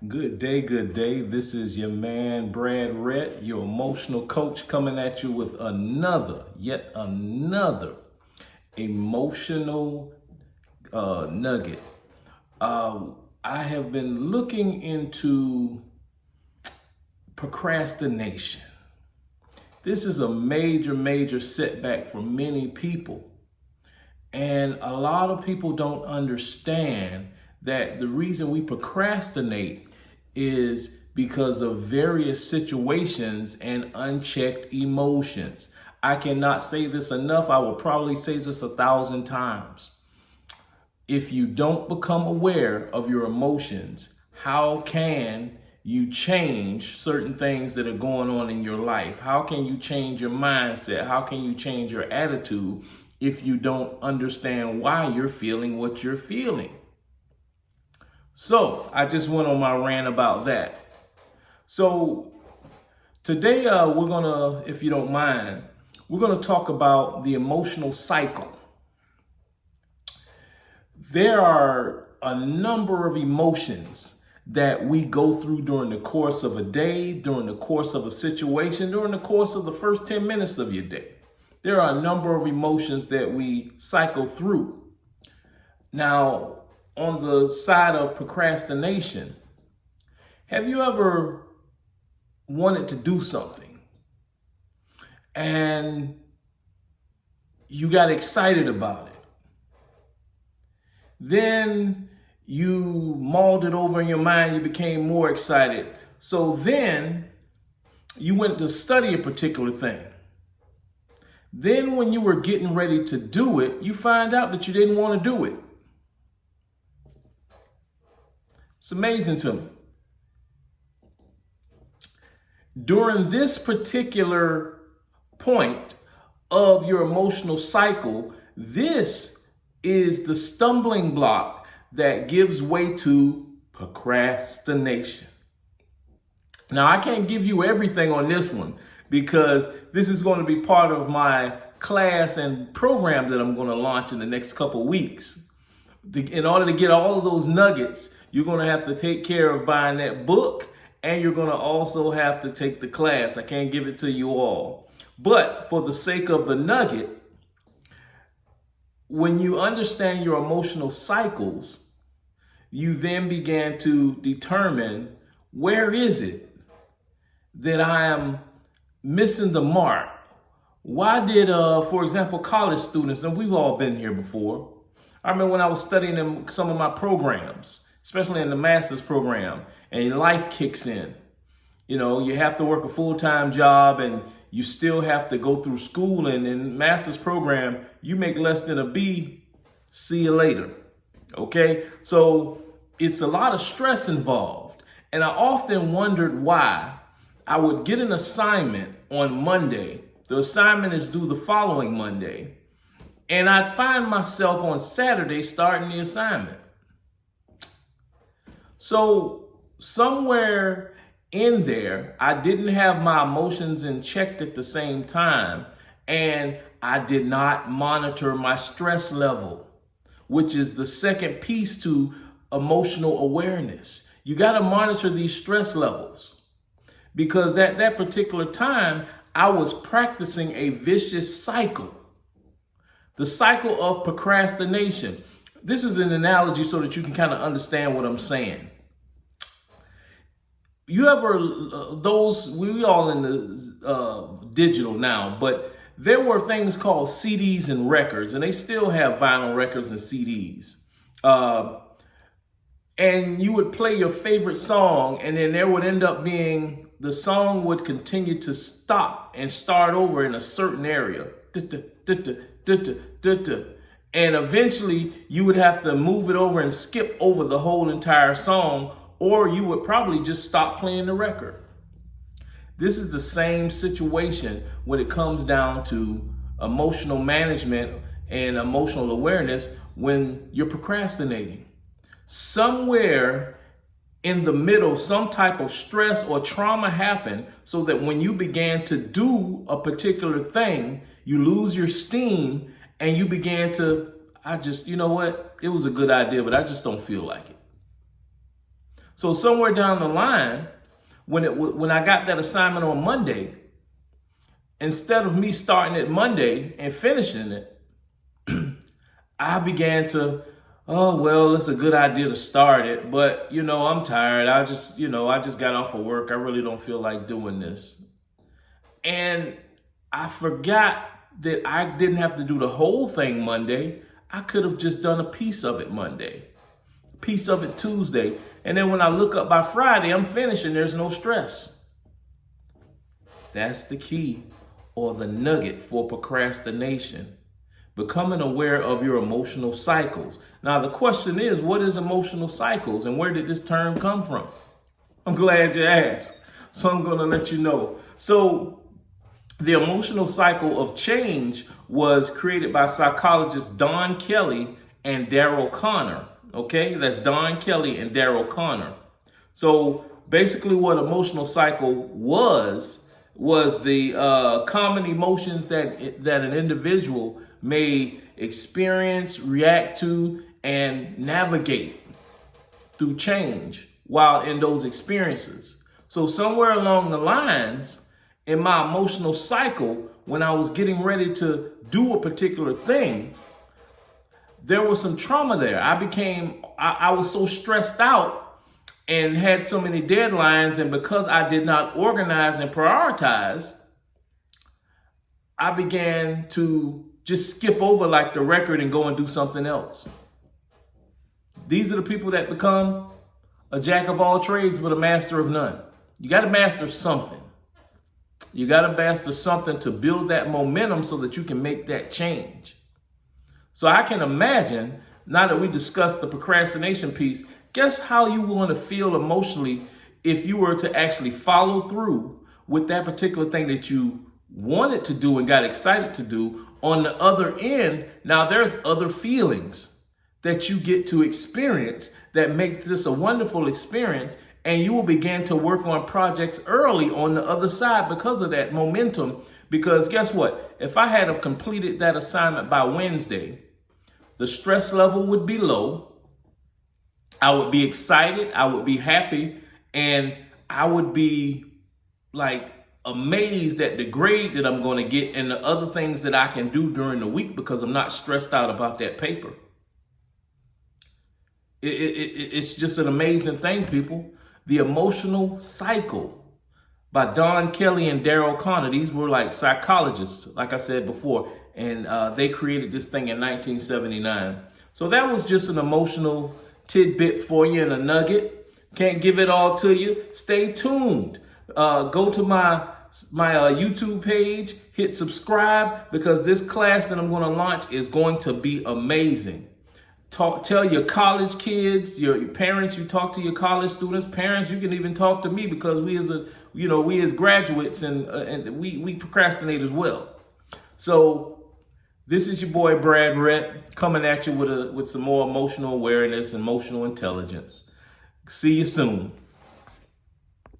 Good day, good day. This is your man, Brad Rett, your emotional coach, coming at you with yet another emotional nugget. I have been looking into procrastination. This is a major setback for many people. And a lot of people don't understand that the reason we procrastinate is because of various situations and unchecked emotions. I cannot say this enough. I will probably say this 1,000 times. If you don't become aware of your emotions, how can you change certain things that are going on in your life? How can you change your mindset? How can you change your attitude if you don't understand why you're feeling what you're feeling? So I just went on my rant about that. So today we're gonna, if you don't mind, we're gonna talk about the emotional cycle. There are a number of emotions that we go through during the course of a day, during the course of a situation, during the course of the first 10 minutes of your day. There are a number of emotions that we cycle through. Now, on the side of procrastination, have you ever wanted to do something and you got excited about it? Then you mulled it over in your mind, you became more excited. So then you went to study a particular thing. Then when you were getting ready to do it, you find out that you didn't want to do it. It's amazing to me. During this particular point of your emotional cycle, this is the stumbling block that gives way to procrastination. Now, I can't give you everything on this one because this is going to be part of my class and program that I'm going to launch in the next couple weeks. In order to get all of those nuggets, you're going to have to take care of buying that book, and you're going to also have to take the class. I can't give it to you all. But for the sake of the nugget, when you understand your emotional cycles, you then begin to determine, where is it that I am missing the mark? Why did, for example, college students, and we've all been here before. I remember when I was studying in some of my programs, especially in the master's program, and life kicks in. You know, you have to work a full-time job and you still have to go through school. And in master's program, you make less than a B, see you later. Okay, so it's a lot of stress involved. And I often wondered why I would get an assignment on Monday. The assignment is due the following Monday. And I'd find myself on Saturday starting the assignment. So somewhere in there, I didn't have my emotions in check at the same time. And I did not monitor my stress level, which is the second piece to emotional awareness. You got to monitor these stress levels, because at that particular time, I was practicing a vicious cycle. The cycle of procrastination. This is an analogy so that you can kind of understand what I'm saying. You ever, we all in the digital now, but there were things called CDs and records, and they still have vinyl records and CDs. And you would play your favorite song, and then there would end up being, the song would continue to stop and start over in a certain area. And eventually you would have to move it over and skip over the whole entire song, or you would probably just stop playing the record. This is the same situation when it comes down to emotional management and emotional awareness when you're procrastinating. Somewhere in the middle, some type of stress or trauma happened so that when you began to do a particular thing, you lose your steam and you began to, you know what? It was a good idea, but I just don't feel like it. So somewhere down the line, when I got that assignment on Monday, instead of me starting it Monday and finishing it, I began to, oh, well, it's a good idea to start it, but I'm tired. I just got off of work. I really don't feel like doing this. And I forgot that I didn't have to do the whole thing Monday. I could have just done a piece of it Monday, piece of it Tuesday. And then when I look up by Friday, I'm finished and there's no stress. That's the key or the nugget for procrastination. Becoming aware of your emotional cycles. Now, the question is, what is emotional cycles and where did this term come from? I'm glad you asked. So I'm going to let you know. So the emotional cycle of change was created by psychologists Don Kelly and Darrell Connor. Okay, that's Don Kelly and Darrell Connor. So basically what emotional cycle was the common emotions that an individual may experience, react to, and navigate through change while in those experiences. So somewhere along the lines in my emotional cycle, when I was getting ready to do a particular thing, there was some trauma there. I was so stressed out and had so many deadlines, and because I did not organize and prioritize, I began to just skip over like the record and go and do something else. These are the people that become a jack of all trades but a master of none. You got to master something. You got to master something to build that momentum so that you can make that change. So I can imagine, now that we discussed the procrastination piece, guess how you want to feel emotionally if you were to actually follow through with that particular thing that you wanted to do and got excited to do. On the other end, now there's other feelings that you get to experience that makes this a wonderful experience, and you will begin to work on projects early on the other side because of that momentum. Because guess what? If I had have completed that assignment by Wednesday, the stress level would be low. I would be excited. I would be happy. And I would be like amazed at the grade that I'm going to get and the other things that I can do during the week because I'm not stressed out about that paper. It's just an amazing thing, people. The Emotional Cycle by Don Kelly and Darrell Connor. These were like psychologists, like I said before, and they created this thing in 1979. So that was just an emotional tidbit for you and a nugget. Can't give it all to you. Stay tuned. Go to my YouTube page, hit subscribe, because this class that I'm going to launch is going to be amazing. Tell your college kids, your parents, you talk to your college students, parents, you can even talk to me because we as graduates and we procrastinate as well. So this is your boy Brad Rhett coming at you with some more emotional awareness, emotional intelligence. See you soon.